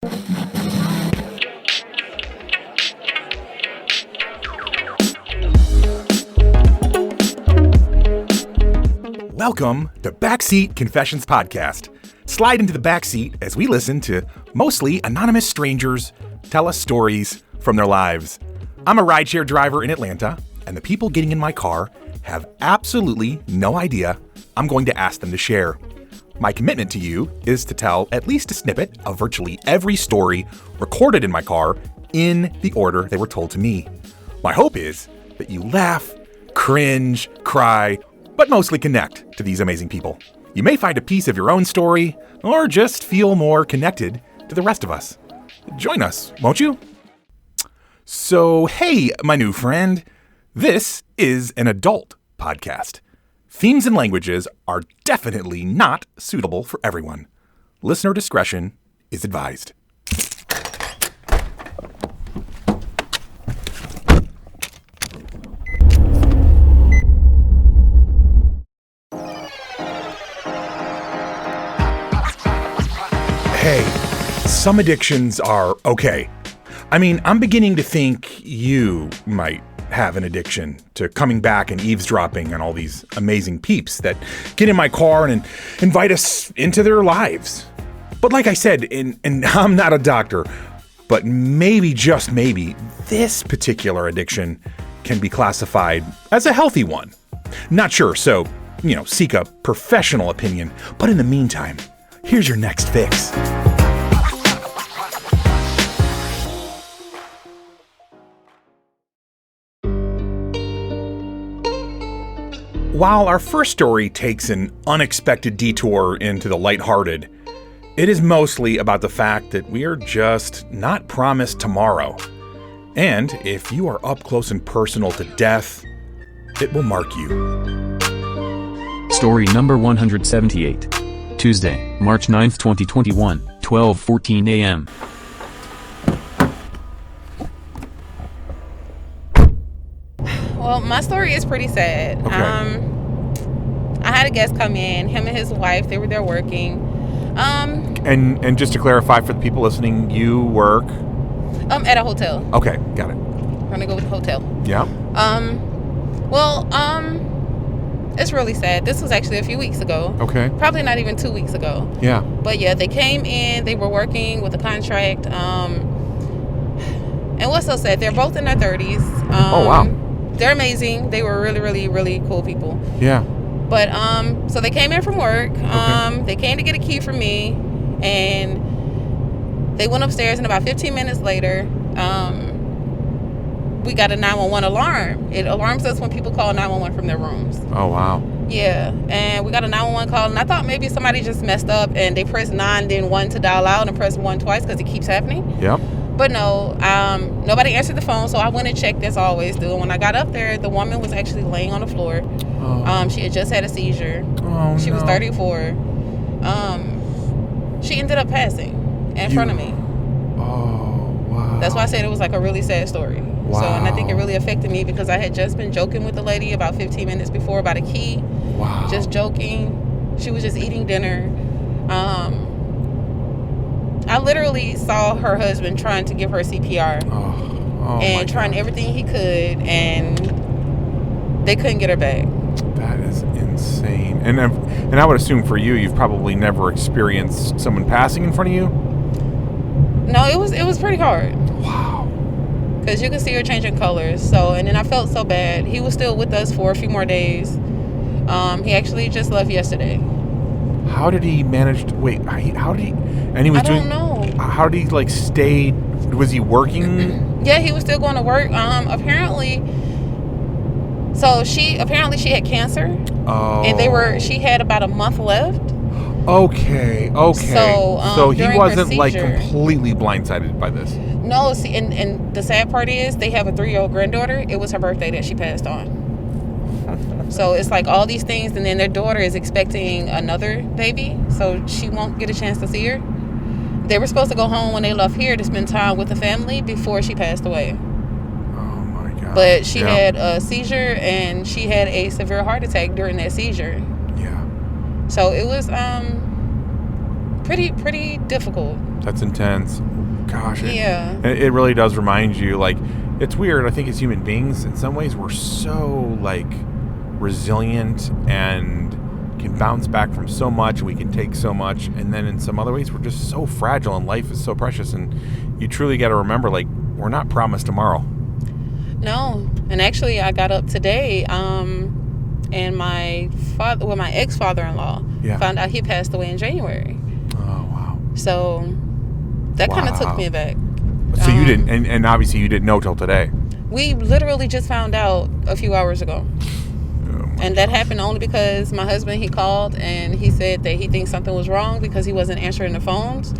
Welcome to Backseat Confessions Podcast. Slide into the backseat as we listen to mostly anonymous strangers tell us stories from their lives. I'm a rideshare driver in Atlanta, and the people getting in my car have absolutely no idea I'm going to ask them to share. My commitment to you is to tell at least a snippet of virtually every story recorded in my car in the order they were told to me. My hope is that you laugh, cringe, cry, but mostly connect to these amazing people. You may find a piece of your own story, or just feel more connected to the rest of us. Join us, won't you? So, hey, my new friend, this is an adult podcast. Themes and languages are definitely not suitable for everyone. Listener discretion is advised. Hey, some addictions are okay. I mean, I'm beginning to think you might have an addiction to coming back and eavesdropping on all these amazing peeps that get in my car and invite us into their lives. But like I said, and I'm not a doctor, but maybe, just maybe, this particular addiction can be classified as a healthy one. Not sure, so, seek a professional opinion. But in the meantime, here's your next fix. While our first story takes an unexpected detour into the lighthearted, it is mostly about the fact that we are just not promised tomorrow. And if you are up close and personal to death, it will mark you. Story number 178. Tuesday, March 9th, 2021, 12:14 a.m. Well, my story is pretty sad. Okay. I had a guest come in, him and his wife, they were there working. And just to clarify for the people listening, you work? At a hotel. Okay, got it. We're gonna go with the hotel. Yeah. It's really sad. This was actually a few weeks ago. Okay. Probably not even 2 weeks ago. Yeah. But yeah, they came in, they were working with a contract. And what's so sad, they're both in their 30s. Oh, wow. They're amazing. They were really, really, really cool people. Yeah. But, so they came in from work. Okay. They came to get a key from me, and they went upstairs, and about 15 minutes later, we got a 911 alarm. It alarms us when people call 911 from their rooms. Oh, wow. Yeah, and we got a 911 call, and I thought maybe somebody just messed up, and they pressed 9, then 1 to dial out, and pressed 1 twice because it keeps happening. Yep. But no, nobody answered the phone, so I went and checked as I always do. And when I got up there, the woman was actually laying on the floor. Oh. She had just had a seizure. Oh, She was no. 34. She ended up passing in front of me. Oh, wow. That's why I said it was like a really sad story. Wow. So, and I think it really affected me because I had just been joking with the lady about 15 minutes before about a key. Wow. Just joking. She was just eating dinner. I literally saw her husband trying to give her CPR and trying everything he could, and they couldn't get her back. That is insane. And I would assume for you, you've probably never experienced someone passing in front of you? No, it was pretty hard. Wow. Because you could see her changing colors. So, and then I felt so bad. He was still with us for a few more days. He actually just left yesterday. How did he manage to, how did he, and he was I don't know. How did he stay, was he working? Yeah, he was still going to work. Apparently she had cancer. Oh. And she had about a month left. Okay. So he wasn't completely blindsided by this. No, see, and the sad part is they have a 3-year-old granddaughter. It was her birthday that she passed on. So it's like all these things, and then their daughter is expecting another baby, so she won't get a chance to see her. They were supposed to go home when they left here to spend time with the family before she passed away. Oh my God. But she had a seizure, and she had a severe heart attack during that seizure. Yeah. So it was pretty difficult. That's intense. gosh. Yeah. It really does remind you, like, it's weird. I think as human beings, in some ways, we're so, like, resilient and can bounce back from so much. We can take so much. And then in some other ways, we're just so fragile and life is so precious. And you truly got to remember, like, we're not promised tomorrow. No. And actually, I got up today, and my ex-father-in-law found out he passed away in January. Oh, wow. So that kind of took me aback. So you didn't, and obviously you didn't know till today. We literally just found out a few hours ago. And that happened only because my husband, he called and he said that he thinks something was wrong because he wasn't answering the phones.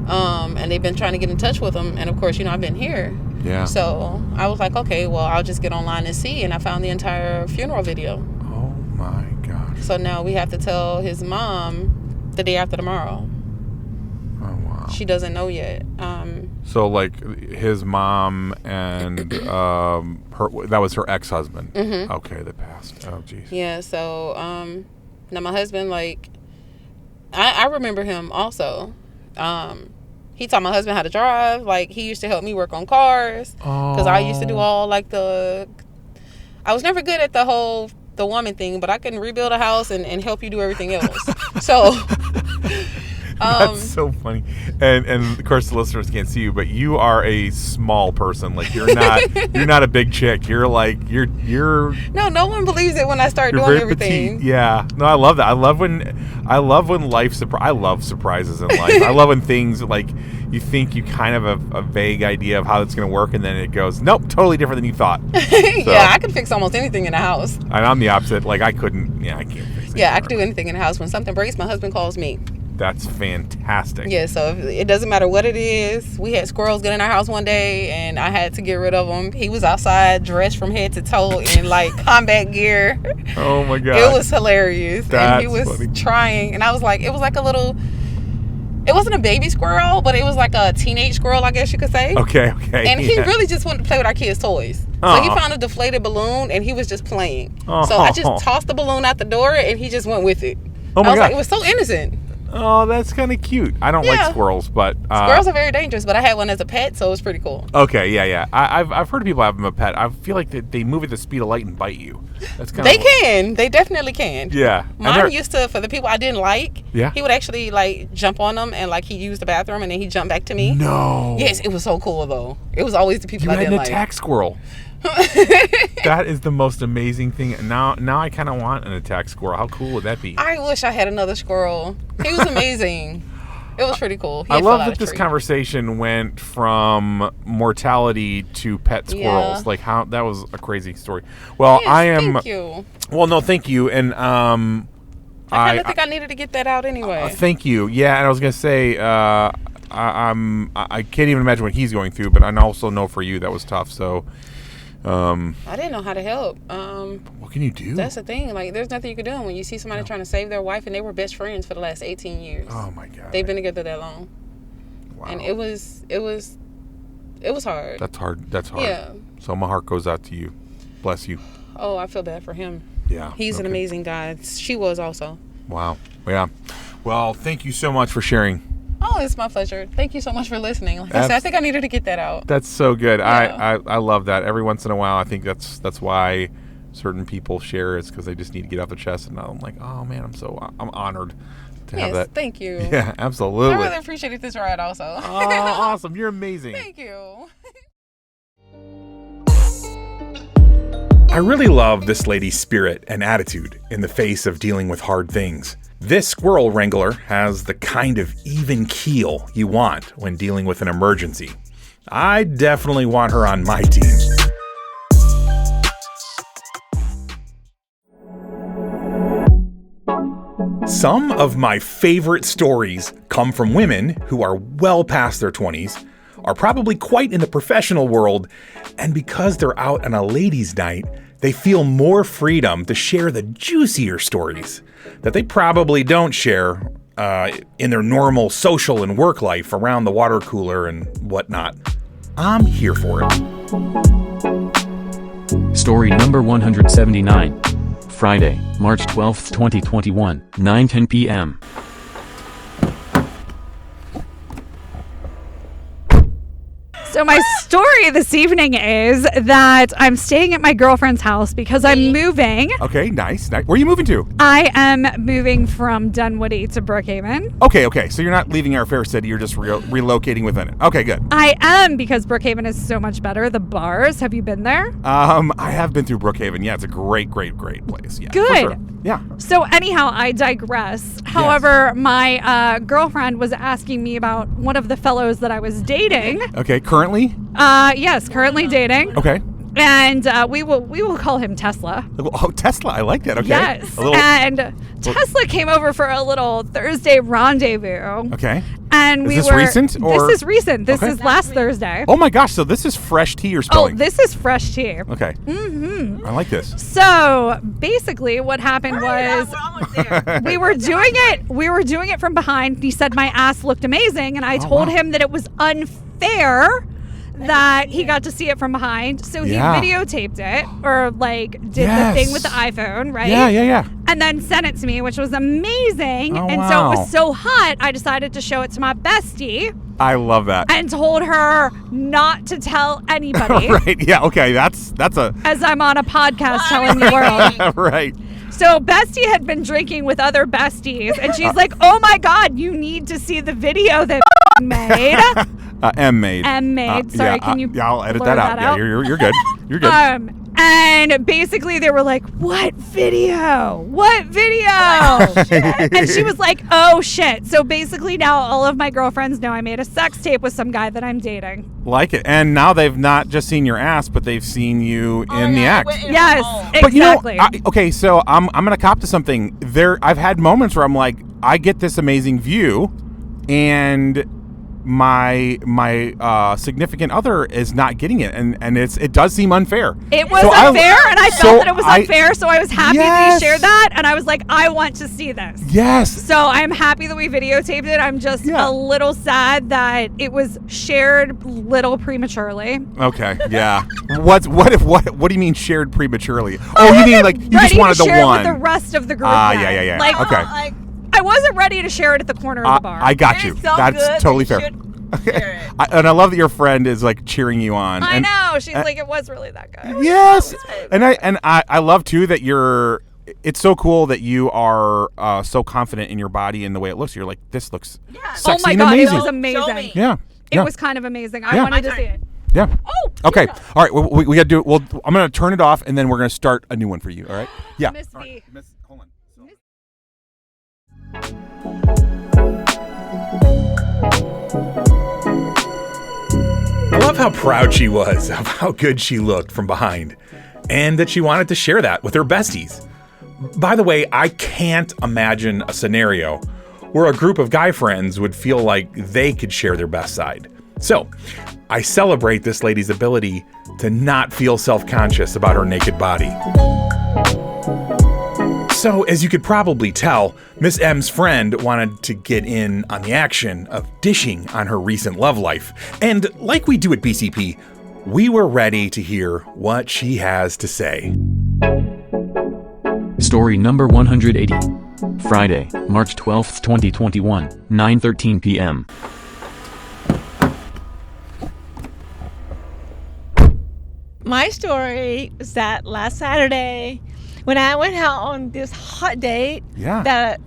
And they've been trying to get in touch with him. And of course, I've been here. Yeah. So I was like, okay, well, I'll just get online and see. And I found the entire funeral video. Oh my gosh. So now we have to tell his mom the day after tomorrow. Oh wow. She doesn't know yet. So like his mom and that was her ex-husband. Mm-hmm. Okay, they passed. Oh jeez. Yeah. So now my husband, like, I remember him also. He taught my husband how to drive. Like, he used to help me work on cars because I used to do all like I was never good at the woman thing, but I can rebuild a house and help you do everything else. So that's so funny. And of course the listeners can't see you, but you are a small person. Like, you're not a big chick. You're like you're no one believes it when I start doing everything. Petite. Yeah. No, I love that. I love when life I love surprises in life. I love when things, like, you think you kind of have a vague idea of how it's going to work, and then it goes, nope, totally different than you thought. So, yeah, I can fix almost anything in the house. And I'm the opposite. Like, I can't fix it. Yeah, I can do anything in the house. When something breaks, my husband calls me. That's fantastic. Yeah, so it doesn't matter what it is. We had squirrels get in our house one day, and I had to get rid of them. He was outside dressed from head to toe in, like, combat gear. Oh, my God. It was hilarious. That's and he was funny. trying, and I was like, it was like a little... It wasn't a baby squirrel, but it was like a teenage squirrel, I guess you could say. Okay. And he really just wanted to play with our kids' toys. So he found a deflated balloon, and he was just playing. So I just tossed the balloon out the door, and he just went with it. Oh, my God. Like, it was so innocent. Oh, that's kind of cute. I don't like squirrels, but... squirrels are very dangerous, but I had one as a pet, so it was pretty cool. Okay, yeah. I've heard of people have them a pet. I feel like they move at the speed of light and bite you. That's kind They can. They definitely can. Yeah. Mine used to, for the people I didn't like, yeah, he would actually, like, jump on them, and, like, he'd use the bathroom, and then he'd jump back to me. No. Yes, it was so cool, though. It was always the people I didn't like. You had an attack squirrel. That is the most amazing thing. Now I kind of want an attack squirrel. How cool would that be? I wish I had another squirrel. He was amazing. It was pretty cool. I love that this conversation went from mortality to pet squirrels. Yeah. Like, how that was a crazy story. Well, yes, I am. Thank you. Well, no, thank you. And I kind of think I needed to get that out anyway. Thank you. Yeah, and I was gonna say, I can't even imagine what he's going through, but I also know for you that was tough. So. I didn't know how to help. What can you do? That's the thing. Like, there's nothing you can do when you see somebody trying to save their wife, and they were best friends for the last 18 years. Oh my God. They've been together that long. Wow. And it was hard. That's hard. That's hard. Yeah. So my heart goes out to you. Bless you. Oh, I feel bad for him. Yeah. He's an amazing guy. She was also. Wow. Yeah. Well, thank you so much for sharing. Oh, it's my pleasure. Thank you so much for listening. Like I said, I think I needed to get that out. That's so good. Yeah. I love that. Every once in a while, I think that's why certain people share, is because they just need to get off their chest. And I'm like, oh man, I'm honored to have that. Thank you. Yeah, absolutely. I really appreciated this ride also. Oh, awesome. You're amazing. Thank you. I really love this lady's spirit and attitude in the face of dealing with hard things. This squirrel wrangler has the kind of even keel you want when dealing with an emergency. I definitely want her on my team. Some of my favorite stories come from women who are well past their 20s, are probably quite in the professional world, and because they're out on a ladies' night, they feel more freedom to share the juicier stories that they probably don't share in their normal social and work life around the water cooler and whatnot. I'm here for it. Story number 179. Friday, March 12, 2021, 9:10 p.m. So my story this evening is that I'm staying at my girlfriend's house because I'm moving. Okay, nice. Where are you moving to? I am moving from Dunwoody to Brookhaven. Okay. So you're not leaving our fair city. You're just relocating within it. Okay, good. I am, because Brookhaven is so much better. The bars. Have you been there? I have been through Brookhaven. Yeah, it's a great place. Yeah, good. For sure. Yeah. So anyhow, I digress. However, my girlfriend was asking me about one of the fellows that I was dating. Okay, currently? Yes, currently dating. Okay. And we will call him Tesla. Oh, Tesla. I like that. Okay. Yes. And Tesla came over for a little Thursday rendezvous. Okay. And Is this recent? Or? This is recent. This Okay. is last Thursday. Oh my gosh, so this is fresh tea you're spilling. Oh, this is fresh tea. Okay. Mm-hmm. I like this. So basically what happened was we were doing it from behind. He said my ass looked amazing, and I told him that it was unfair that he got to see it from behind. So he videotaped it, or like did the thing with the iPhone, right? Yeah. And then sent it to me, which was amazing. Oh, and so it was so hot, I decided to show it to my bestie. I love that. And told her not to tell anybody. Right. Yeah. Okay. That's a. As I'm on a podcast telling the world. Right. So Bestie had been drinking with other besties, and she's like, "Oh my God, you need to see the video that made." M made. Sorry, can you? Yeah, I'll edit blur that out. Yeah, you're good. You're good. And basically they were like, "What video? What video?" And she was like, "Oh shit!" So basically now all of my girlfriends know I made a sex tape with some guy that I'm dating. Like it, and now they've not just seen your ass, but they've seen you in the act. Yes, But exactly. Okay, so I'm gonna cop to something. I've had moments where I'm like, I get this amazing view, and my significant other is not getting it, and it does seem unfair. It was unfair, and I felt that it was unfair, so I was happy that he shared that, and I was like, I want to see this. Yes. So I'm happy that we videotaped it. I'm just a little sad that it was shared little prematurely. Okay. Yeah. What do you mean shared prematurely? Oh, you mean like you just wanted the share one it with the rest of the group. Yeah. Like, okay. I wasn't ready to share it at the corner of the bar. I got you. So That's totally fair. Okay. And I love that your friend is like cheering you on. I know. She's like, it was really that guy. Yes. And I love too that it's so cool that you are so confident in your body and the way it looks. You're like, this looks sexy and amazing. It was amazing. Yeah. It was kind of amazing. I wanted to see it. Yeah. Oh. Okay. All right. We got to do it. Well, I'm going to turn it off, and then we're going to start a new one for you. All right. Yeah. Miss V. Right. Hold on. I love how proud she was of how good she looked from behind, and that she wanted to share that with her besties. By the way, I can't imagine a scenario where a group of guy friends would feel like they could share their best side. So, I celebrate this lady's ability to not feel self-conscious about her naked body. So, as you could probably tell, Miss M's friend wanted to get in on the action of dishing on her recent love life. And like we do at BCP, we were ready to hear what she has to say. Story number 180. Friday, March 12th, 2021, 9:13 p.m. My story is that last Saturday, when I went out on this hot date that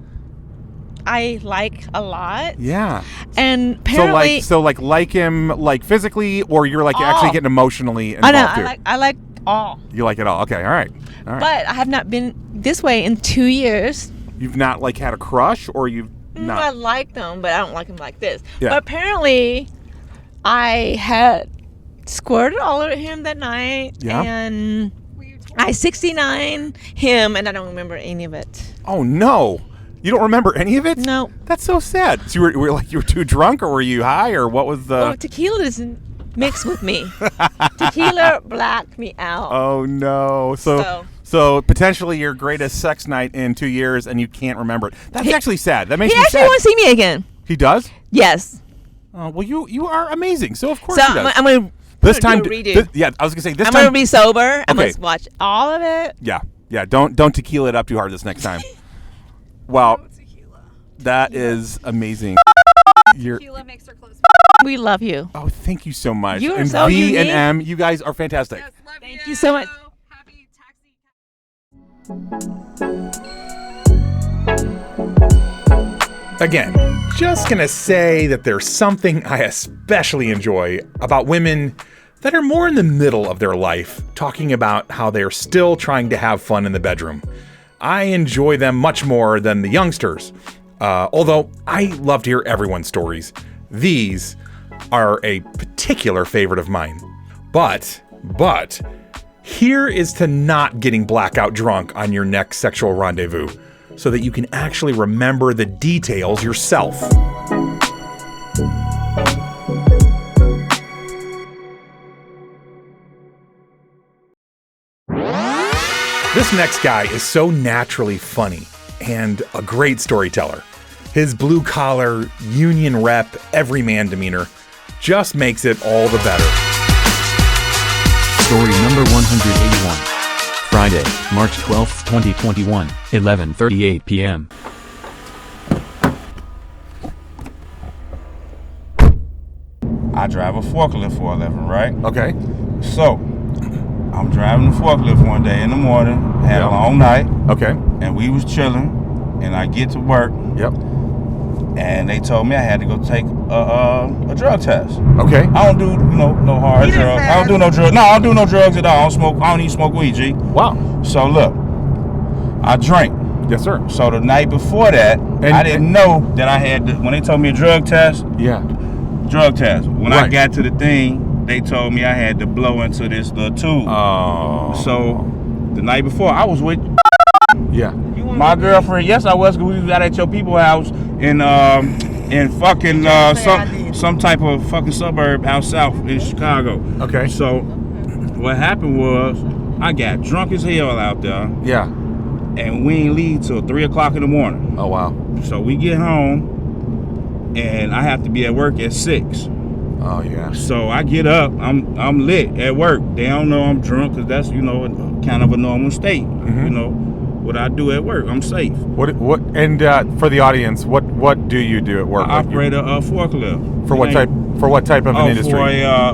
I like a lot. Yeah. And apparently... So like him, like physically, or you're like actually getting emotionally involved I like all. You like it all. Okay, all right. But I have not been this way in 2 years. You've not like had a crush, or you've not? I like them, but I don't like them like this. Yeah. But apparently, I had squirted all over him that night, and I 69 him, and I don't remember any of it. Oh no! You don't remember any of it? No. That's so sad. So you were too drunk, or were you high, or what was the? Well, tequila doesn't mix with me. Tequila blacked me out. Oh no! So potentially your greatest sex night in 2 years, and you can't remember it. That's actually sad. That makes me sad. He actually wants to see me again. He does? Yes. Oh well, you are amazing. So of course So he does. I'm gonna this time redo. I was gonna say this I'm time. gonna be sober. I'm Okay. gonna watch all of it. Yeah. Don't tequila it up too hard this next time. Wow, that is amazing. Tequila makes her close. We love you. Oh, thank you so much. You are and so V unique. and M, you guys are fantastic. Yes, love Thank you so much. Happy taxi. Again, just gonna say that there's something I especially enjoy about women that are more in the middle of their life, talking about how they're still trying to have fun in the bedroom. I enjoy them much more than the youngsters. Although I love to hear everyone's stories. These are a particular favorite of mine. But, here is to not getting blackout drunk on your next sexual rendezvous, so that you can actually remember the details yourself. This next guy is so naturally funny and a great storyteller. His blue-collar, union rep, everyman demeanor just makes it all the better. Story number 181. Friday, March 12th, 2021, 11:38 p.m. I drive a forklift for a living, right? Okay. So, I'm driving the forklift one day in the morning, had a long night, Okay. and we was chilling, and I get to work, Yep. and they told me I had to go take a drug test. Okay. I don't do no hard drugs. I don't do no drugs. No, I don't do no drugs at all. I don't smoke. I don't even smoke weed, G. Wow. So look, I drink. Yes, sir. So the night before that, I didn't know that I had when they told me a drug test. Yeah. Drug test. When I Right. got to the thing, they told me I had to blow into this little tube. Oh. So the night before, I was with Yeah. my girlfriend. Yes, I was. 'Cause we was out at your people's house in fucking some type of fucking suburb out south in Chicago. Okay. So what happened was I got drunk as hell out there, Yeah. and we ain't leave till 3 o'clock in the morning. Oh, wow. So we get home, and I have to be at work at 6. Oh, yeah. So I get up, I'm lit at work. They don't know I'm drunk because that's, kind of a normal state. What I do at work, I'm safe. What? And for the audience, what do you do at work? I operate a forklift. For what type? For what type of an industry?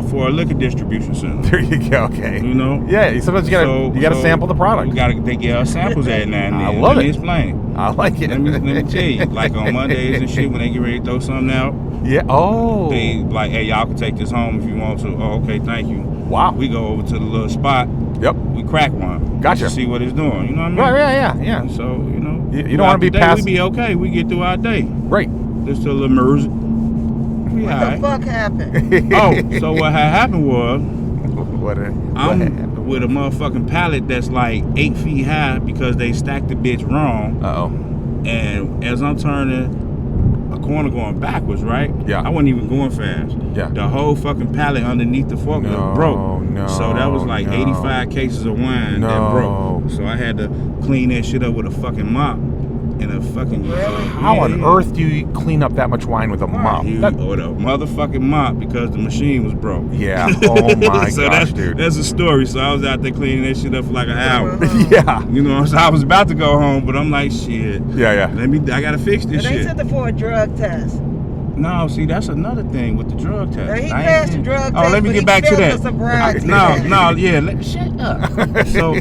For a liquor distribution center. There you go. Okay. Yeah. Sometimes you gotta sample the product. They give us samples at now and then. I love Let it. me explain. I like it. Let me tell you. Like on Mondays and shit, when they get ready to throw something out, Yeah. Oh. they like, hey, y'all can take this home if you want to. Oh, okay, thank you. Wow. We go over to the little spot. Yep. We crack one. Gotcha. To see what it's doing. You know what I mean? Right. Yeah. So You don't want to be past. We be okay. We get through our day. Right. Just a little merge. What the fuck happened? So what had happened was I'm with a motherfucking pallet that's like 8 feet high because they stacked the bitch wrong. And as I'm turning a corner going backwards, right? Yeah. I wasn't even going fast. Yeah. The whole fucking pallet underneath the forklift broke. So that was like 85 cases of wine that broke. So I had to clean that shit up with a fucking mop. And a fucking How on earth do you clean up that much wine with a mop? With a motherfucking mop because the machine was broke. Yeah. Oh my so gosh, dude. That's a story. So I was out there cleaning that shit up for like an hour. Yeah. So I was about to go home, but I'm like, shit. Yeah. I gotta fix this They shit. sent her for a drug test. No, see, that's another thing with the drug test. He passed the drug test. Let me but get back to that. Shut up. So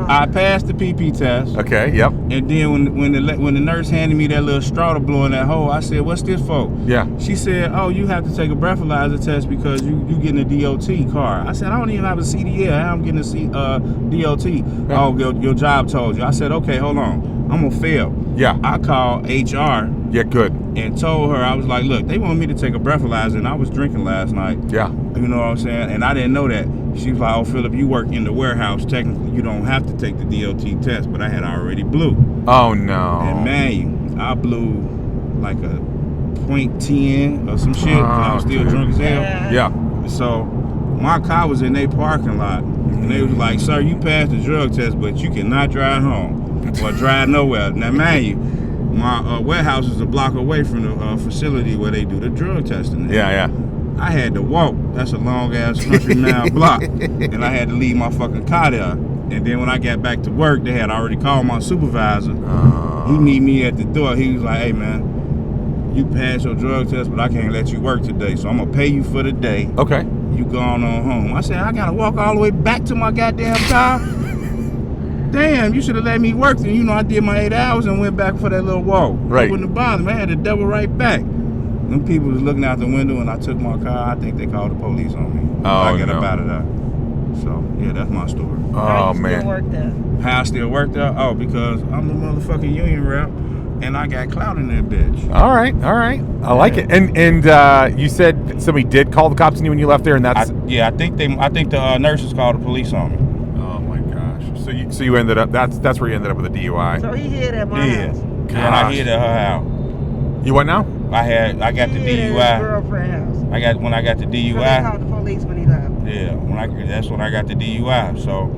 I passed the PP test. Okay. Yep. And then when the nurse handed me that little straw to blow in that hole, I said, "What's this for?" Yeah. She said, "Oh, you have to take a breathalyzer test because you getting a DOT car." I said, "I don't even have a CDL. How I'm getting a DOT?" Yeah. Oh, your job told you. I said, "Okay, hold on. I'm gonna fail." Yeah. I called HR. Yeah. Good. And told her, I was like, "Look, they want me to take a breathalyzer, and I was drinking last night." Yeah. You know what I'm saying? And I didn't know that. She was like, "Oh, Philip, you work in the warehouse. Technically, you don't have to take the DOT test," but I had already blew. Oh no. And man, I blew like a .10 or some shit. I was still drunk as hell. Yeah. So my car was in their parking lot, and they was like, "Sir, you passed the drug test, but you cannot drive home or drive nowhere." Now, man, my warehouse is a block away from the facility where they do the drug testing. Yeah. I had to walk. That's a long ass country mile block, and I had to leave my fucking car there. And then when I got back to work, they had already called my supervisor. He meet me at the door. He was like, "Hey man, you passed your drug test, but I can't let you work today, so I'm gonna pay you for the day. Okay. You going on home. I said, I gotta walk all the way back to my goddamn car. Damn, you should have let me work. And I did my 8 hours and went back for that little walk. Right. It wouldn't have bothered me. I had to double right back. Them people was looking out the window and I took my car. I think they called the police on me. I got up out of there. So, yeah, that's my story. Oh, man. Still work there? How I still work there? Oh, because I'm the motherfucking union rep and I got clout in that bitch. All right. I like it. And you said somebody did call the cops on you when you left there, and that's... I think the nurses called the police on me. Oh, my gosh. So you ended up... That's where you ended up with a DUI. So he hid at my house. And I hid at her house. You what now? I got the DUI. Hid at his girlfriend's house. When I got the DUI. So they called the police when he left. Yeah, that's when I got the DUI. So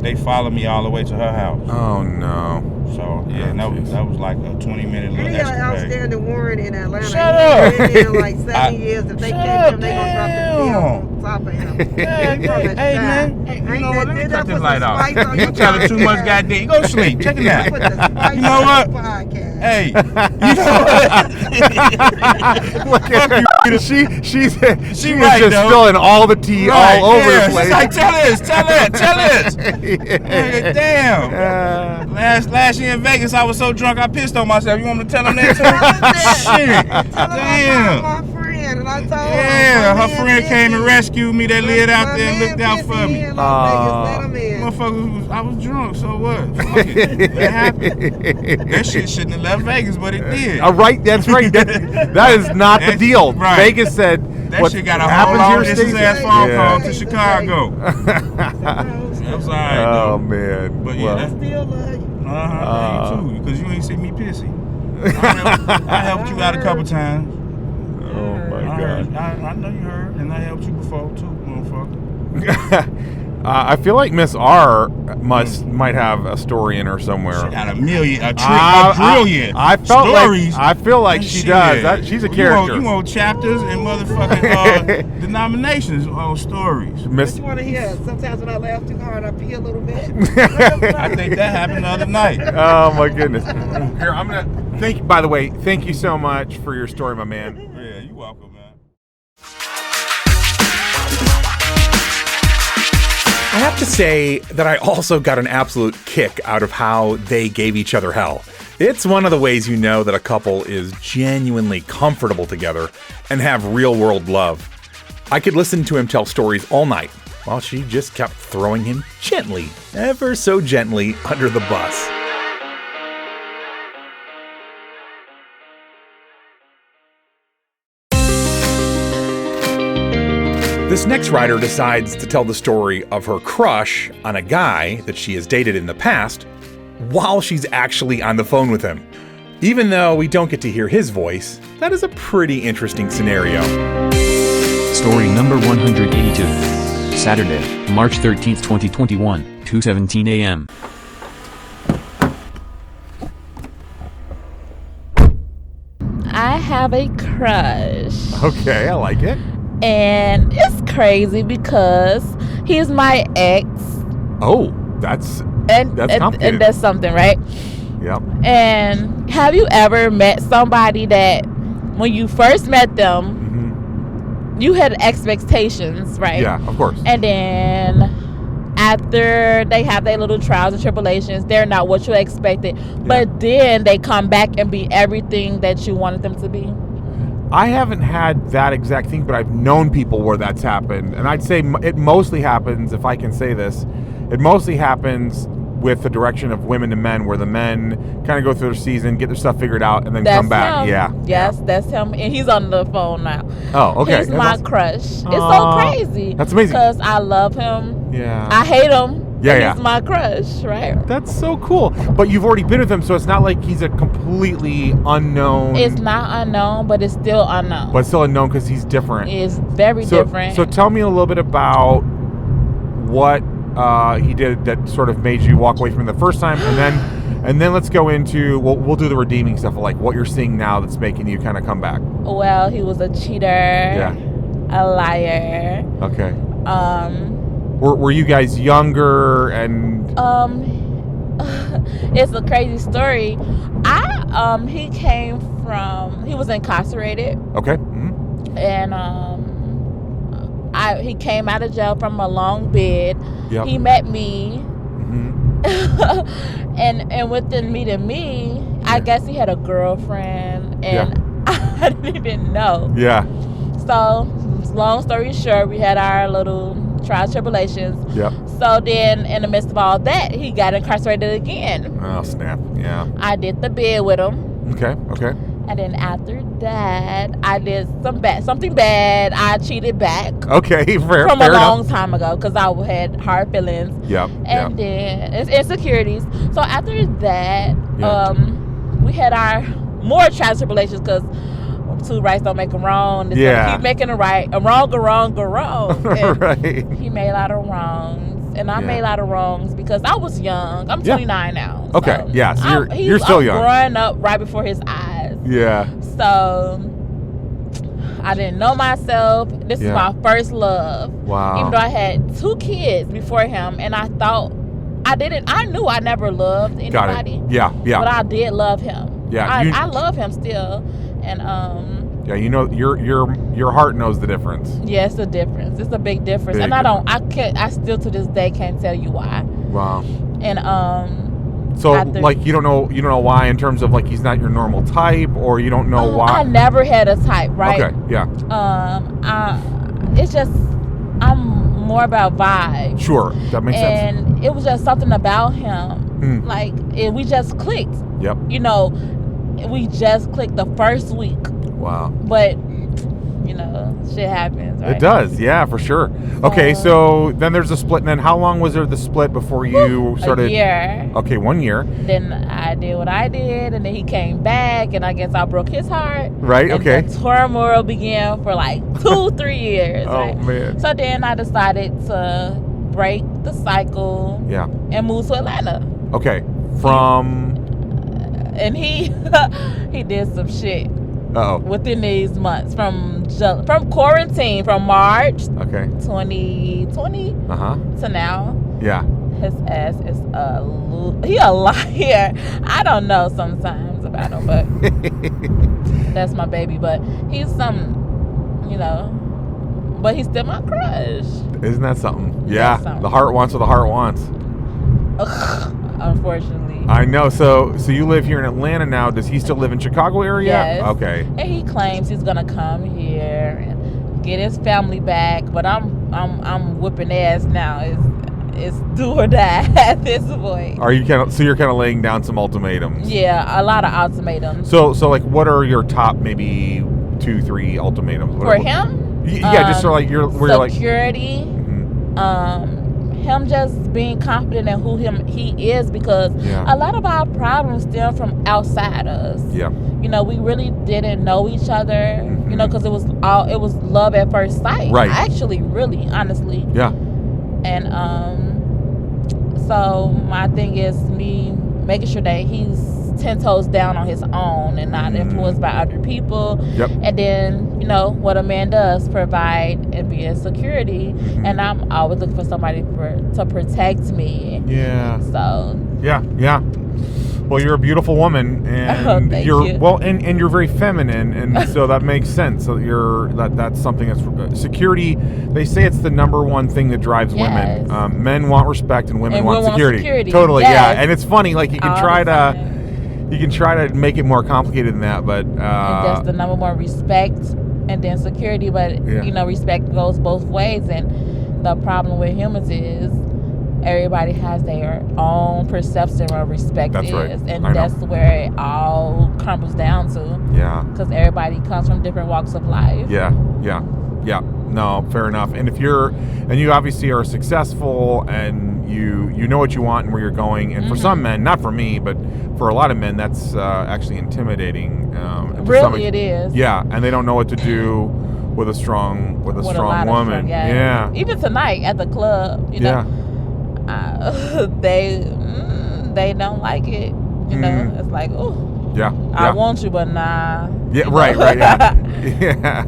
they followed me all the way to her house. Oh no. So yeah, that was like a 20-minute little And he got an escapade. outstanding warrant in Atlanta. Shut up. He's been there like 7 years. If they catch him, they gonna drop the deal on top of him. Hey man, you know what? Let me cut this light off. You telling too much goddamn. Go to sleep. Check it out. You know what? Hey, you know what? Look at her. She's She is right, just though. spilling all the tea all over the place. She's like, tell this. Hey, damn. Last year in Vegas, I was so drunk I pissed on myself. You want me to tell him that too? Shit. Damn. My friend, and I told Yeah, her friend came and rescued me. They lived out there and looked out for me. Motherfucker, I was drunk, so what? Fuck it. What happened? That shit shouldn't have left Vegas, but it did. All right, that's right. That is not the deal. Right. Vegas said That what shit got a happens whole here long stays distance ass here. phone Yeah. call to Chicago. That's all right, Oh though. man. But yeah, Well, I still love you. I love you too, because you ain't see me pissy. I helped you out a couple times. oh my god. I know you heard, and I helped you before too, motherfucker. I feel like Miss R might have a story in her somewhere. She got a trillion I feel like she Shit. does. She's a character. You want chapters and motherfucking denominations on stories. Miss. What you want to hear? Sometimes when I laugh too hard, I pee a little bit. I think that happened the other night. Oh my goodness. Here, I'm gonna thank. By the way, thank you so much for your story, my man. Yeah, you welcome, man. I have to say that I also got an absolute kick out of how they gave each other hell. It's one of the ways you know that a couple is genuinely comfortable together and have real-world love. I could listen to him tell stories all night while she just kept throwing him gently, ever so gently, under the bus. This next writer decides to tell the story of her crush on a guy that she has dated in the past while she's actually on the phone with him. Even though we don't get to hear his voice, that is a pretty interesting scenario. Story number 182. Saturday, March 13th, 2021, 2:17 a.m. I have a crush. Okay, I like it. And it's crazy because he's my ex. Oh, that's complicated. And that's something, right? Yep. And have you ever met somebody that when you first met them, you had expectations, right? Yeah, of course. And then after they have their little trials and tribulations, they're not what you expected. But then they come back and be everything that you wanted them to be. I haven't had that exact thing, but I've known people where that's happened. And I'd say it mostly happens, if I can say this, it mostly happens with the direction of women to men, where the men kind of go through their season, get their stuff figured out, and then come back. Him. Yeah. Yes, that's him. And he's on the phone now. Oh, okay. He's my crush. It's so crazy. That's amazing. Because I love him. Yeah. I hate him. Yeah. He's my crush, right? That's so cool. But you've already been with him, so it's not like he's a completely unknown. It's not unknown, but it's still unknown. But it's still unknown because he's different. It's very different. So tell me a little bit about what he did that sort of made you walk away from him the first time, and then let's go into we'll do the redeeming stuff, like what you're seeing now that's making you kind of come back. Well, he was a cheater. Yeah. A liar. Okay. Were you guys younger and? It's a crazy story. He came he was incarcerated. Okay. Mm-hmm. And he came out of jail from a long bid. Yep. He met me. Mm-hmm. and within meeting me, I guess he had a girlfriend, and I didn't even know. Yeah. So, long story short, we had our little trials, tribulations. Yep. So then, in the midst of all that, he got incarcerated again. Oh, snap. Yeah. I did the bid with him. Okay. And then after that, I did something bad. I cheated back. Okay, fair From a long enough. time ago, because I had hard feelings. Yep. And then it's insecurities. So after that, we had our more trials, tribulations, because two rights don't make a wrong. It's gonna keep making a right, a wrong. And right. he made a lot of wrongs, and I made a lot of wrongs because I was young. I'm 29 now. Okay. So Yeah. So you're still young. Growing up right before his eyes. Yeah. So I didn't know myself. This is my first love. Wow. Even though I had 2 kids before him, and I thought I knew I never loved anybody. Got it. Yeah. But I did love him. Yeah. I love him still. And yeah, you know, your heart knows the difference. Yeah, it's a difference. It's a big difference. And I still to this day can't tell you why. Wow. And so like you don't know why, in terms of like he's not your normal type, or you don't know why. I never had a type, right? Okay. Yeah. It's just I'm more about vibe. Sure, that makes sense. And it was just something about him. Like we just clicked. Yep. You know, we just clicked the first week. Wow. But you know, shit happens, right? It does, yeah, for sure. Okay, so then there's a split, and then how long was there the split before you started? A year. Okay, 1 year. Then I did what I did, and then he came back, and I guess I broke his heart. Right, and okay. the turmoil began for like 2-3 years. Oh, right? man. So then I decided to break the cycle. Yeah. And move to Atlanta. Okay, from... And he did some shit. Uh-oh. Within these months, from quarantine, from March 2020 to now. Yeah. His ass is he a liar. I don't know sometimes about him, but that's my baby. But he's but he's still my crush. Isn't that something? Yeah. Something. The heart wants what the heart wants. Unfortunately. I know. So you live here in Atlanta now. Does he still live in Chicago area? Yes. Okay. And he claims he's gonna come here and get his family back, but I'm whipping ass now. It's do or die at this point. Are you you're kind of laying down some ultimatums? Yeah, a lot of ultimatums. So like, what are your top maybe 2-3 ultimatums for him? Yeah, just sort of like security. Him just being confident in who he is, because a lot of our problems stem from outside us. Yeah. You know, we really didn't know each other. You know, because it was love at first sight. Right. Actually, really, honestly. Yeah. And so my thing is me making sure that he's 10 toes down on his own and not influenced by other people. Yep. And then, what a man does, provide and be a security. And I'm always looking for somebody to protect me. Yeah. So. Yeah. Well, you're a beautiful woman, and and you're very feminine, and so that makes sense. So that's something that's security. They say it's the number one thing that drives women. Men want respect, and women want security. Totally, yes. yeah. And it's funny, like you can try to make it more complicated than that, but and that's the number one, respect, and then security. But respect goes both ways, and the problem with humans is everybody has their own perception of respect is, and that's where it all crumbles down to. Yeah. Because everybody comes from different walks of life. Yeah. No, fair enough. And you obviously are successful, and you know what you want and where you're going. And for some men, not for me, but for a lot of men, that's actually intimidating. Really, it is. Yeah, and they don't know what to do with a strong woman. Yeah. Even tonight at the club, they don't like it. It's like, oh, I want you, but nah. Yeah, right, yeah.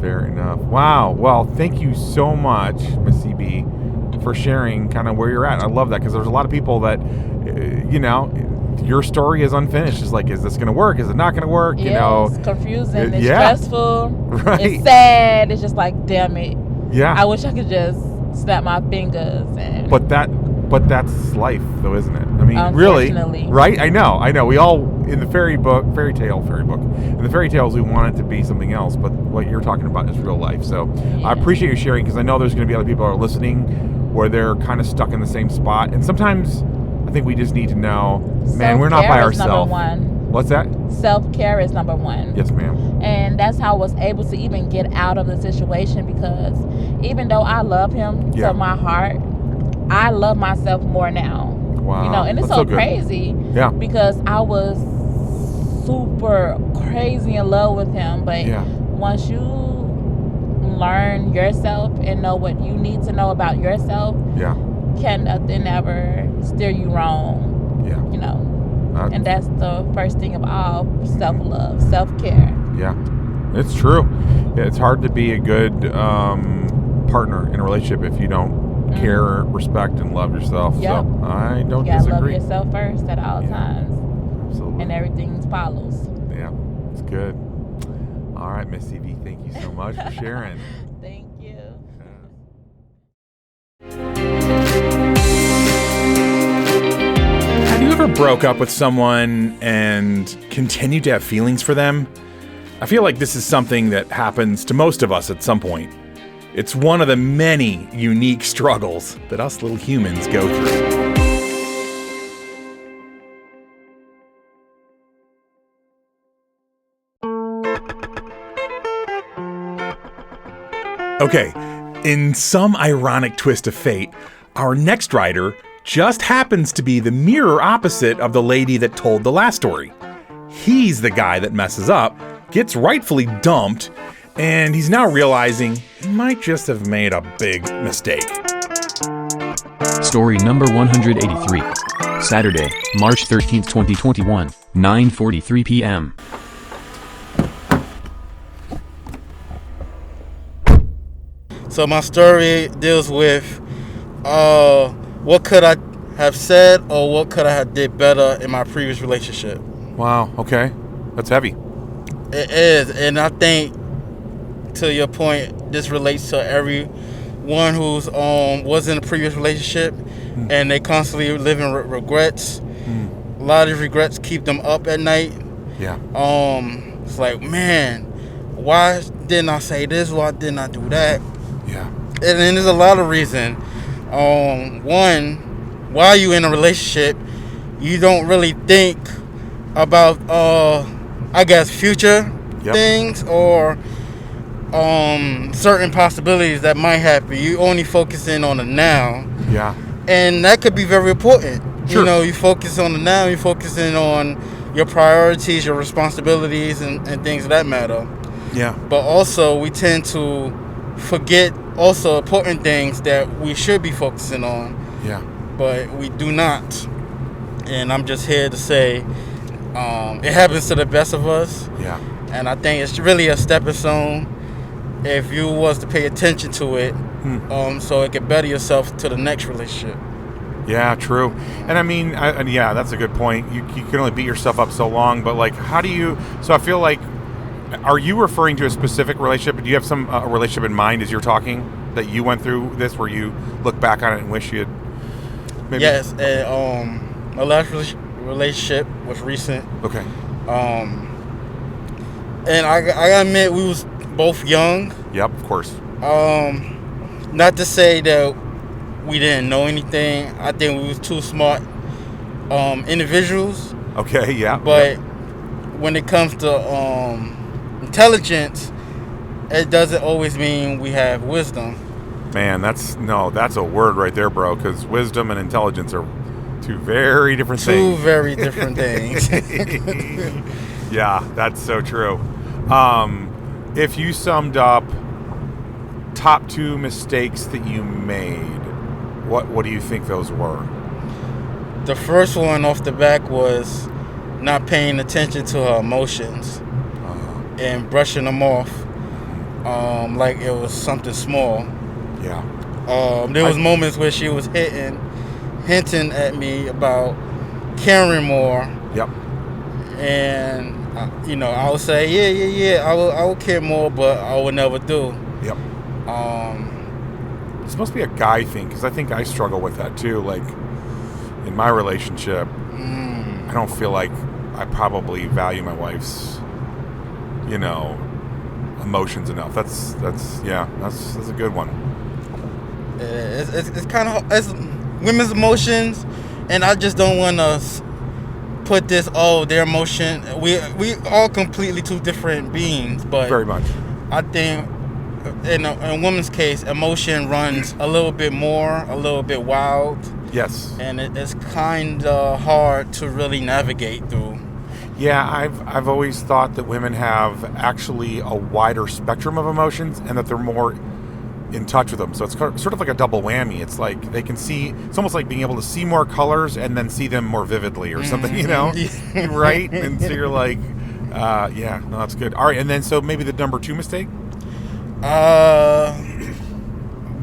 Fair enough. Wow. Well, thank you so much, Miss CB, for sharing kind of where you're at. I love that, because there's a lot of people that, your story is unfinished. It's like, is this going to work? Is it not going to work? Yeah, you know, it's confusing. It's yeah. stressful. Right. It's sad. It's just like, damn it. Yeah. I wish I could just snap my fingers. And But that's life, though, isn't it? I mean, really, right? I know. We all in the fairy book. In the fairy tales, we want it to be something else. But what you're talking about is real life. So I appreciate you sharing, because I know there's going to be other people who are listening where they're kind of stuck in the same spot. And sometimes I think we just need to know, man, we're not by ourselves. What's that? Self-care is number one. Yes, ma'am. And that's how I was able to even get out of the situation, because even though I love him to my heart, I love myself more now. Wow. You know, and it's That's so crazy. Yeah. Because I was super crazy in love with him. But once you learn yourself and know what you need to know about yourself, can nothing ever steer you wrong. Yeah. You know. And that's the first thing of all, self-love, self-care. Yeah, it's true. It's hard to be a good partner in a relationship if you don't care, respect, and love yourself. Yep. So I don't disagree. You gotta love yourself first at all times. Absolutely. And everything follows. Yeah, it's good. All right, Miss Evie, thank you so much for sharing. Thank you. Have you ever broke up with someone and continued to have feelings for them? I feel like this is something that happens to most of us at some point. It's one of the many unique struggles that us little humans go through. Okay, in some ironic twist of fate, our next writer just happens to be the mirror opposite of the lady that told the last story. He's the guy that messes up, gets rightfully dumped, and he's now realizing he might just have made a big mistake. Story number 183. Saturday, March 13th, 2021, 9:43 p.m. So my story deals with what could I have said or what could I have did better in my previous relationship. Wow, okay. That's heavy. It is, and I think, to your point, this relates to everyone who's was in a previous relationship and they constantly living with regrets. A lot of these regrets keep them up at night. Yeah. It's like, man, why didn't I say this? Why didn't I do that? Yeah. And then there's a lot of reasons. One, while you in a relationship, you don't really think about I guess future things or certain possibilities that might happen. You only focusing on the now. Yeah. And that could be very important. Sure. You know, you focus on the now, you're focusing on your priorities, your responsibilities, and things of that matter. Yeah. But also, we tend to forget also important things that we should be focusing on. Yeah. But we do not. And I'm just here to say it happens to the best of us. Yeah. And I think it's really a stepping stone if you was to pay attention to it, so it can better yourself to the next relationship. Yeah, true. And I mean, yeah, that's a good point. You can only beat yourself up so long, but like, how do you, so I feel like, are you referring to a specific relationship? Do you have some relationship in mind as you're talking that you went through this where you look back on it and wish you had maybe? Yes, my last relationship was recent. Okay. And I gotta admit, we was both young. Yep, of course. Not to say that we didn't know anything. I think we was two smart individuals. Okay, yeah. But when it comes to intelligence, it doesn't always mean we have wisdom. Man, that's a word right there, bro, because wisdom and intelligence are two very different things. Two very different things. Yeah, that's so true. If you summed up top two mistakes that you made, what do you think those were? The first one off the back was not paying attention to her emotions and brushing them off like it was something small. Yeah. There was moments where she was hinting at me about caring more. Yep. And I would say, yeah, I will care more, but I would never do. Yep. It's supposed to be a guy thing, because I think I struggle with that too. Like in my relationship, I don't feel like I probably value my wife's, emotions enough. That's a good one. It's kind of it's women's emotions, and I just don't want to put this. Their emotion. We all completely two different beings, but very much. I think in a woman's case, emotion runs a little bit more, a little bit wild. Yes. And it's kind of hard to really navigate through. Yeah, I've always thought that women have actually a wider spectrum of emotions, and that they're more in touch with them. So it's sort of like a double whammy. It's like they can see. It's almost like being able to see more colors and then see them more vividly, or something. Right? And so you're like, that's good. All right, and then so maybe the number 2 mistake.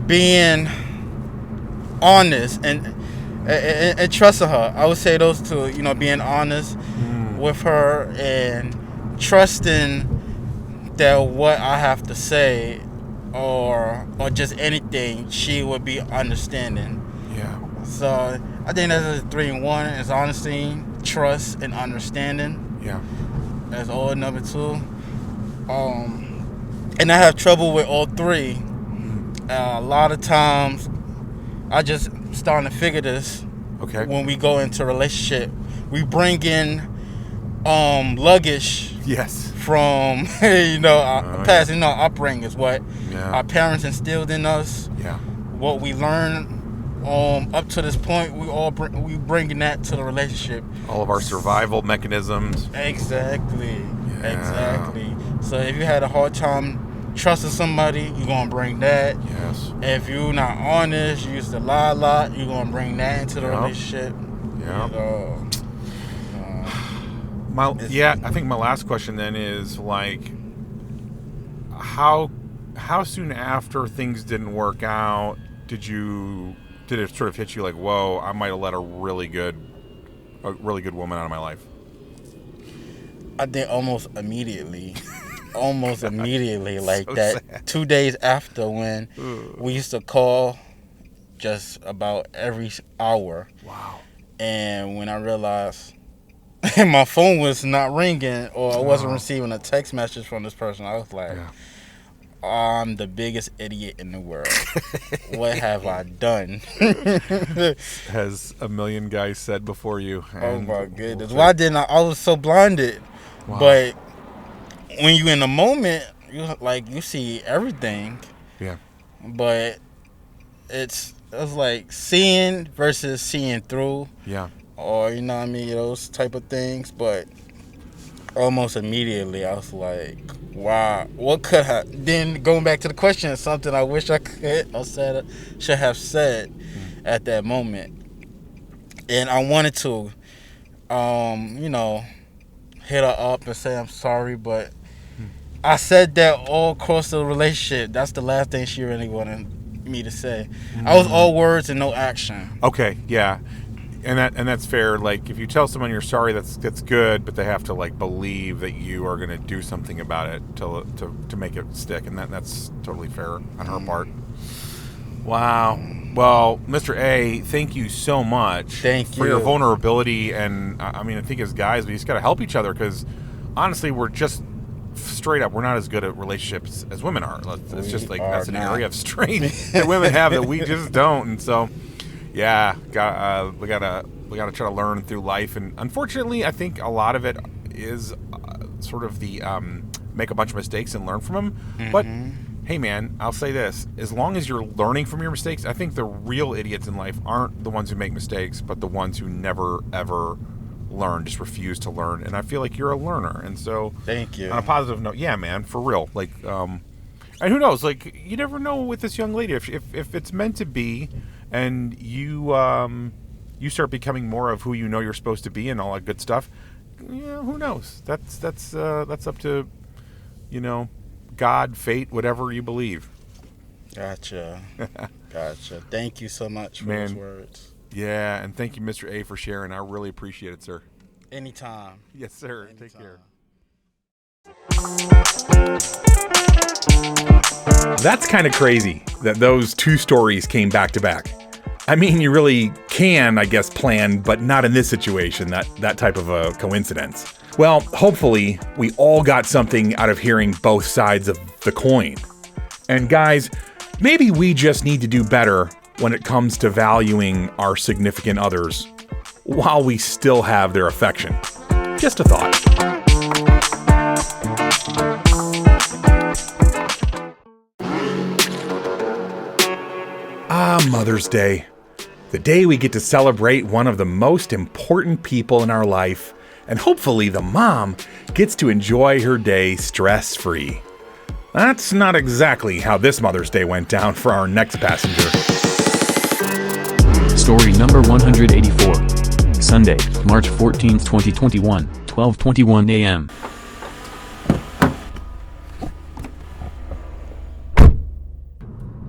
Being honest and trusting her. I would say those two. Being honest with her and trusting that what I have to say or just anything, she would be understanding. Yeah. So I think that's a 3 in 1. Is honesty, trust, and understanding. Yeah. That's all number 2. And I have trouble with all 3. A lot of times, I just starting to figure this. Okay. When we go into a relationship, we bring in luggage. Yes. From our past, our upbringing is what our parents instilled in us. Yeah. What we learned up to this point, we bringing that to the relationship. All of our survival mechanisms. Exactly. So if you had a hard time trusting somebody, you're gonna bring that. Yes. If you're not honest, you used to lie a lot, you're gonna bring that into the relationship. Yeah. I think my last question then is like, how soon after things didn't work out did it sort of hit you like, whoa, I might have let a really good woman out of my life? I think almost immediately. Like so that. Sad. 2 days after, when we used to call just about every hour. Wow. And when I realized my phone was not ringing, or I wasn't receiving a text message from this person, I was like, I'm the biggest idiot in the world. What have I done? Has a million guys said before you. Oh my goodness. Why didn't I was so blinded. Wow. But when you in the moment, you see everything. Yeah. But it's like seeing versus seeing through. Yeah. Or those type of things. But almost immediately I was like, wow, what could I then going back to the question, something I wish I could or should have said at that moment. And I wanted to hit her up and say I'm sorry, but I said that all across the relationship. That's the last thing she really wanted me to say. I was all words and no action. Okay, yeah. And that's fair. Like, if you tell someone you're sorry, that's good, but they have to like believe that you are going to do something about it to make it stick, and that's totally fair on her part. Wow. Well, Mr. A, thank you so much. For your vulnerability, and I think as guys, we just got to help each other, because honestly, we're just straight up, we're not as good at relationships as women are. It's just like that's an area of strength that women have that we just don't, and so. Yeah, we gotta try to learn through life, and unfortunately, I think a lot of it is sort of the make a bunch of mistakes and learn from them. Mm-hmm. But hey, man, I'll say this: as long as you're learning from your mistakes, I think the real idiots in life aren't the ones who make mistakes, but the ones who never ever learn, just refuse to learn. And I feel like you're a learner, and so thank you. On a positive note, yeah, man, for real. Like, and who knows? Like, you never know with this young lady if it's meant to be. And you start becoming more of who you know you're supposed to be and all that good stuff. Yeah, who knows? That's up to, God, fate, whatever you believe. Gotcha. Thank you so much for those words. Yeah, and thank you, Mr. A, for sharing. I really appreciate it, sir. Anytime. Yes, sir. Anytime. Take care. That's kind of crazy that those two stories came back to back. I mean, you really can, I guess, plan, but not in this situation, that type of a coincidence. Well, hopefully, we all got something out of hearing both sides of the coin. And guys, maybe we just need to do better when it comes to valuing our significant others while we still have their affection. Just a thought. Mother's Day. The day we get to celebrate one of the most important people in our life, and hopefully the mom gets to enjoy her day stress-free. That's not exactly how this Mother's Day went down for our next passenger. Story number 184. Sunday, March 14th, 2021, 12:21 a.m.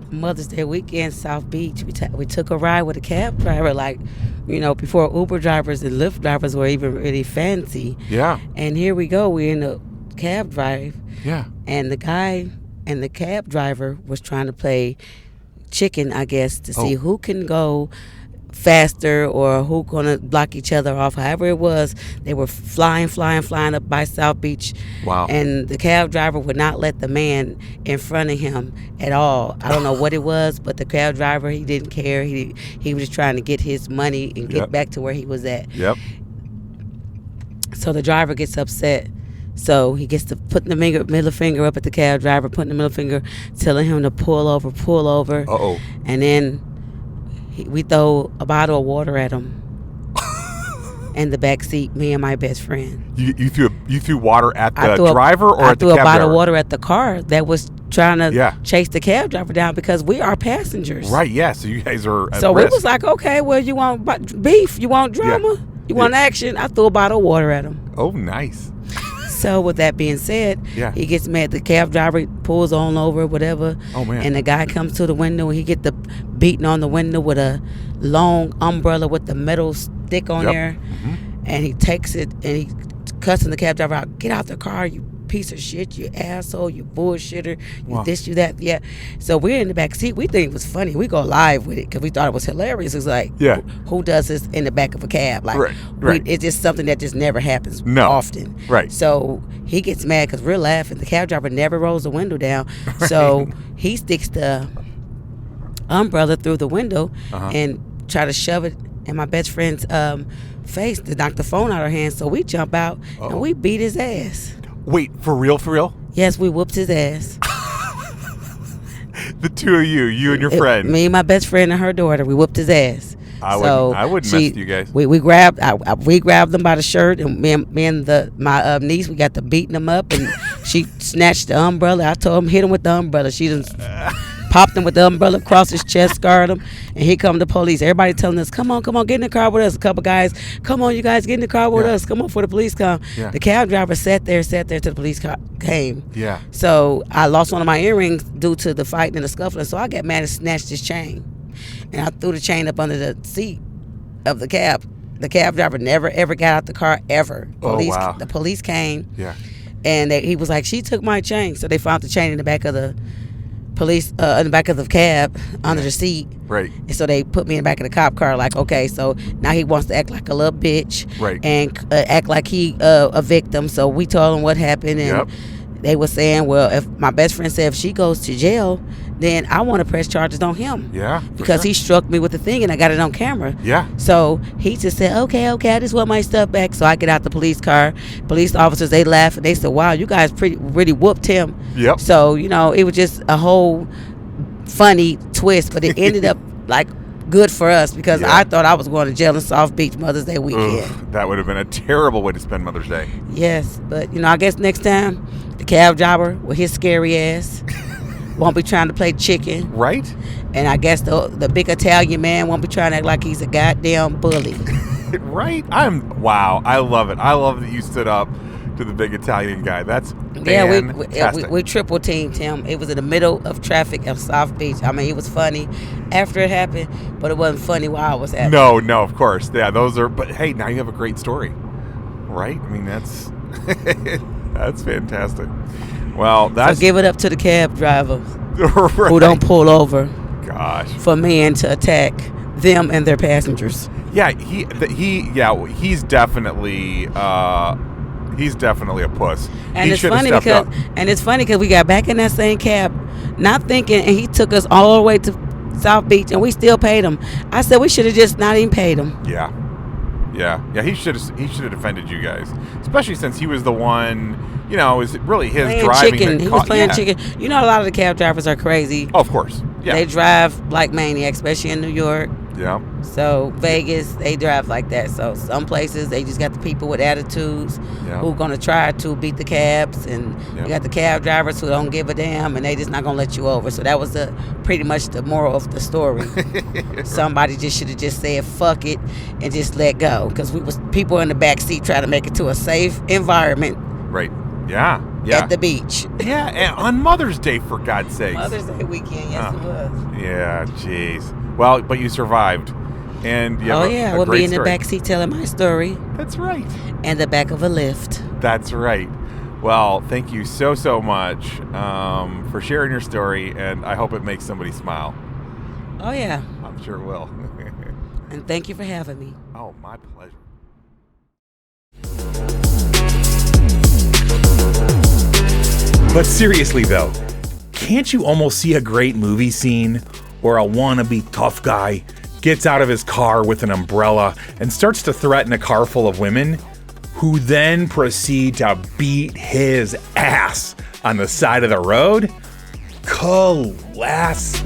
Mother's Day weekend, South Beach. We took a ride with a cab driver, like, before Uber drivers and Lyft drivers were even really fancy. Yeah. And here we go. We're in a cab drive. Yeah. And the guy and the cab driver was trying to play chicken, I guess, to see who can go faster or who gonna block each other off. However it was, they were flying up by South Beach. Wow. And the cab driver would not let the man in front of him at all. I don't know what it was, but the cab driver, he didn't care. He was just trying to get his money and get back to where he was at. Yep. So the driver gets upset. So he gets to put the middle finger up at the cab driver, putting the middle finger, telling him to pull over. Uh-oh. And then we throw a bottle of water at him in the back seat, me and my best friend. You threw water at the driver or at the cab driver? I threw a bottle of water at the car that was trying to chase the cab driver down because we are passengers. Right, yeah, so you guys are at So risk. we was like, okay, well, you want beef? You want drama? You want action? I threw a bottle of water at him. Oh, nice. So with that being said, he gets mad. The cab driver pulls on over, whatever. Oh, man. And the guy comes to the window and he get the beating on the window with a long umbrella with the metal stick on there. Mm-hmm. And he takes it and he cussing the cab driver out. Get out the car, you piece of shit, you asshole, you bullshitter, you this, you that. Yeah. So we're in the back seat. We think it was funny. We go live with it because we thought it was hilarious. It's like, who does this in the back of a cab? Like, it's just something that just never happens often. Right. So he gets mad because we're laughing. The cab driver never rolls the window down. Right. So he sticks the umbrella through the window and try to shove it in my best friend's face to knock the phone out of her hand. So we jump out and we beat his ass. Wait, for real, for real? Yes, we whooped his ass. The two of you and your friend. Me and my best friend and her daughter, we whooped his ass. I wouldn't mess with you guys. We grabbed them by the shirt, and me and my niece, we got to beating them up, and she snatched the umbrella. I told him hit him with the umbrella. She just popped him with the umbrella across his chest, scarred him, and here come the police. Everybody telling us, come on, get in the car with us. A couple guys, come on, you guys, get in the car with us. Come on, before the police come. Yeah. The cab driver sat there till the police came. Yeah. So I lost one of my earrings due to the fight and the scuffling, so I got mad and snatched his chain. And I threw the chain up under the seat of the cab. The cab driver never, ever got out the car, ever. Wow. The police came. Yeah. And he was like, she took my chain. So they found the chain in the back of the police, in the back of the cab, under the seat. Right. And so they put me in the back of the cop car, like, okay, so now he wants to act like a little bitch. Right. And act like he a victim. So we told him what happened. And they were saying, well, if my best friend said if she goes to jail, then I want to press charges on him. Yeah. Because he struck me with the thing and I got it on camera. Yeah. So he just said, okay, I just want my stuff back. So I get out the police car. Police officers, they laugh and they said, wow, you guys really whooped him. Yep. So, it was just a whole funny twist, but it ended up like good for us because I thought I was going to jail in South Beach Mother's Day weekend. Ugh, that would have been a terrible way to spend Mother's Day. Yes, but I guess next time the cab driver with his scary ass won't be trying to play chicken. Right. And I guess the big Italian man won't be trying to act like he's a goddamn bully. Right. Wow. I love it. I love that you stood up to the big Italian guy. That's we triple teamed him. It was in the middle of traffic at South Beach. I mean, it was funny after it happened, but it wasn't funny while it was happening. No, of course. Yeah, those are. But hey, now you have a great story, right? I mean, that's that's fantastic. Well, so give it up to the cab driver right. who don't pull over. Gosh. For men to attack them and their passengers. Yeah, he's definitely a puss. And it's funny because we got back in that same cab, not thinking, and he took us all the way to South Beach, and we still paid him. I said we should have just not even paid him. Yeah. He should have defended you guys, especially since he was the one. You know, it was really his playing driving. Chicken. He was playing chicken. You know, a lot of the cab drivers are crazy. Oh, of course. Yeah. They drive like maniacs, especially in New York. Yeah. So Vegas, they drive like that. So some places they just got the people with attitudes who gonna try to beat the cabs, and you got the cab drivers who don't give a damn, and they just not gonna let you over. So that was pretty much the moral of the story. Somebody just should have just said fuck it and just let go, because we was people in the back seat trying to make it to a safe environment. Right. Yeah. At the beach. Yeah, and on Mother's Day, for God's sakes. Mother's Day weekend, yes it was. Yeah, jeez. Well, but you survived. And you have a we'll great be in story. the back seat telling my story. That's right. And the back of a lift. That's right. Well, thank you so much for sharing your story, and I hope it makes somebody smile. Oh, yeah. I'm sure it will. And thank you for having me. Oh, my pleasure. But seriously, though, can't you almost see a great movie scene where a wannabe tough guy gets out of his car with an umbrella and starts to threaten a car full of women, who then proceed to beat his ass on the side of the road? Classic.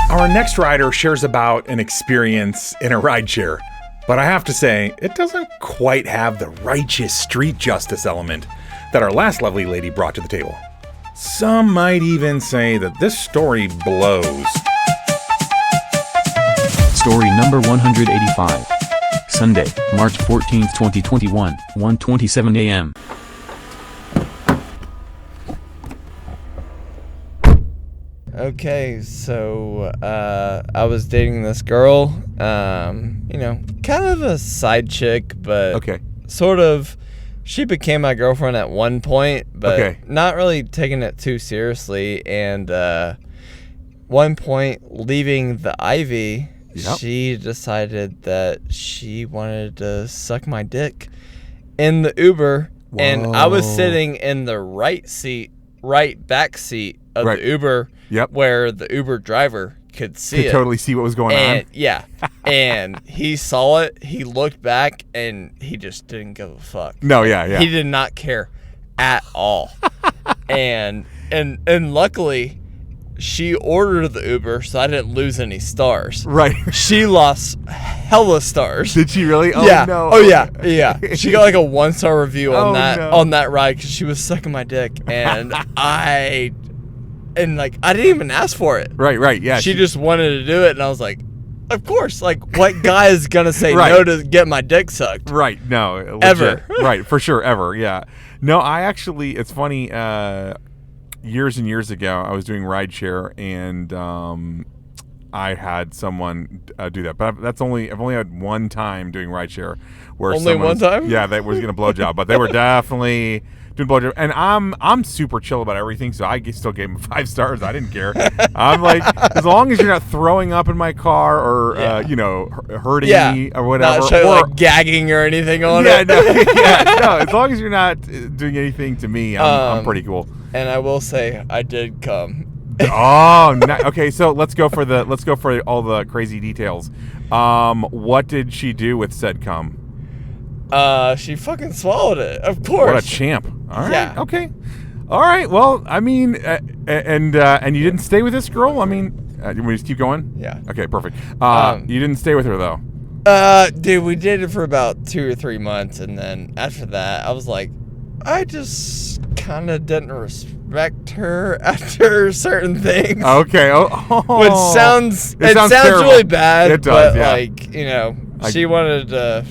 Our next rider shares about an experience in a rideshare, but I have to say, it doesn't quite have the righteous street justice element that our last lovely lady brought to the table. Some might even say that this story blows. Story number 185. Sunday, March 14th, 2021, 1:27 a.m. Okay, so I was dating this girl, kind of a side chick, but sort of, she became my girlfriend at one point, but not really taking it too seriously. And one point, leaving the Ivy, she decided that she wanted to suck my dick in the Uber. Whoa. And I was sitting in the right back seat of the Uber, where the Uber driver could see totally see what was going on. Yeah. And he saw it, he looked back, and he just didn't give a fuck. No, yeah. He did not care at all. and luckily, she ordered the Uber, so I didn't lose any stars. Right. She lost hella stars. Did she really? Oh, yeah. no. Oh, yeah. She got like a 1-star review on that ride because she was sucking my dick. And I didn't even ask for it. Right, yeah. She just wanted to do it, and I was like, of course. Like, what guy is going to say no to get my dick sucked? Right, no. Legit. Ever. Right, for sure, ever, yeah. No, I actually, it's funny, years and years ago, I was doing rideshare, and I had someone do that. But I've only had one time doing rideshare where only one time? Yeah, that was going to blowjob, but they were definitely doing blowjob. And I'm super chill about everything, so I still gave them 5 stars. I didn't care. I'm like, as long as you're not throwing up in my car or hurting me or whatever, not like gagging or anything on it. No, as long as you're not doing anything to me, I'm pretty cool. And I will say, I did come. Oh, okay. So let's go for all the crazy details. What did she do with said cum? She fucking swallowed it. Of course. What a champ. All right. Yeah. Okay. All right. Well, I mean, and you didn't stay with this girl. I mean, you want me to just keep going? Yeah. Okay. Perfect. You didn't stay with her though. Dude, we dated for about 2 or 3 months, and then after that, I was like, I just kind of didn't wrecked her after certain things. Okay. Which sounds really bad. It does, but like, you know, she wanted to,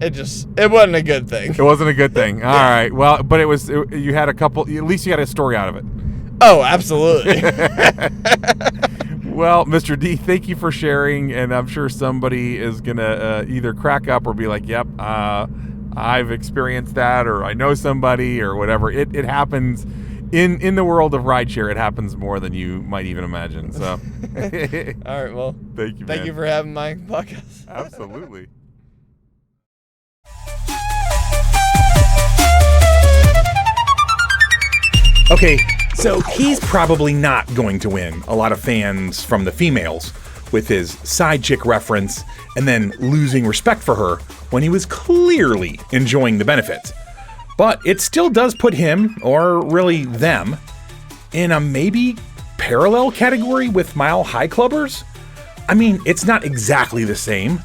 it wasn't a good thing. It wasn't a good thing. All right. Well, but you had at least you got a story out of it. Oh, absolutely. Well, Mr. D, thank you for sharing, and I'm sure somebody is going to either crack up or be like, yep, I've experienced that, or I know somebody, or whatever. It happens in the world of rideshare. It happens more than you might even imagine. So, all right, well, thank you, man. Thank you for having my podcast. Absolutely. Okay, so he's probably not going to win a lot of fans from the females with his side chick reference and then losing respect for her when he was clearly enjoying the benefits. But it still does put him, or really them, in a maybe parallel category with Mile High Clubbers. I mean, it's not exactly the same,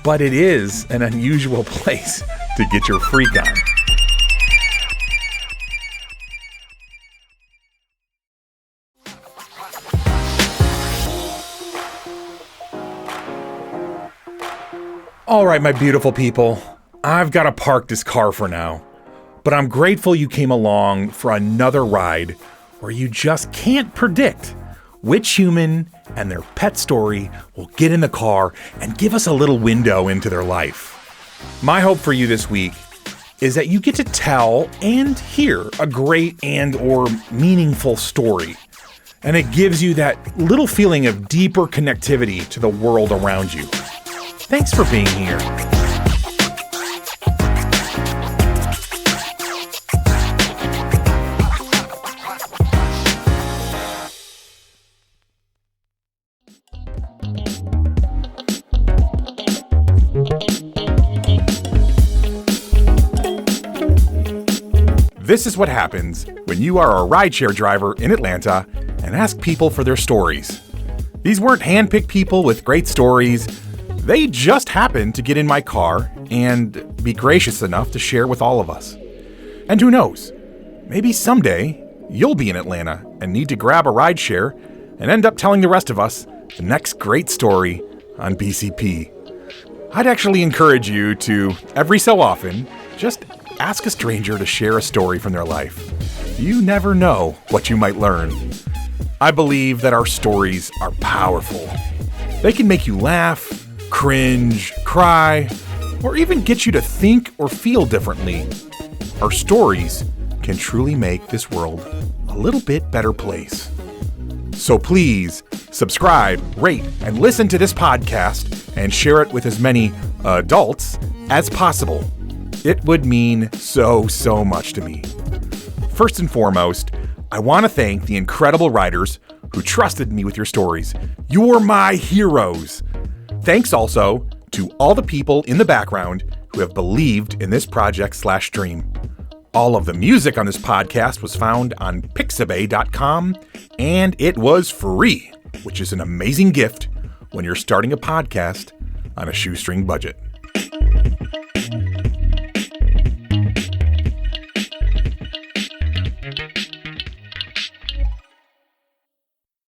but it is an unusual place to get your freak on. All right, my beautiful people, I've got to park this car for now, but I'm grateful you came along for another ride where you just can't predict which human and their pet story will get in the car and give us a little window into their life. My hope for you this week is that you get to tell and hear a great and or meaningful story, and it gives you that little feeling of deeper connectivity to the world around you. Thanks for being here. This is what happens when you are a rideshare driver in Atlanta and ask people for their stories. These weren't handpicked people with great stories. They just happened to get in my car and be gracious enough to share with all of us. And who knows, maybe someday you'll be in Atlanta and need to grab a rideshare and end up telling the rest of us the next great story on BCP. I'd actually encourage you to, every so often, just ask a stranger to share a story from their life. You never know what you might learn. I believe that our stories are powerful. They can make you laugh, cringe, cry, or even get you to think or feel differently. Our stories can truly make this world a little bit better place. So please subscribe, rate, and listen to this podcast and share it with as many adults as possible. It would mean so much to me. First and foremost, I want to thank the incredible writers who trusted me with your stories. You're my heroes. Thanks also to all the people in the background who have believed in this project/dream. All of the music on this podcast was found on pixabay.com, and it was free, which is an amazing gift when you're starting a podcast on a shoestring budget.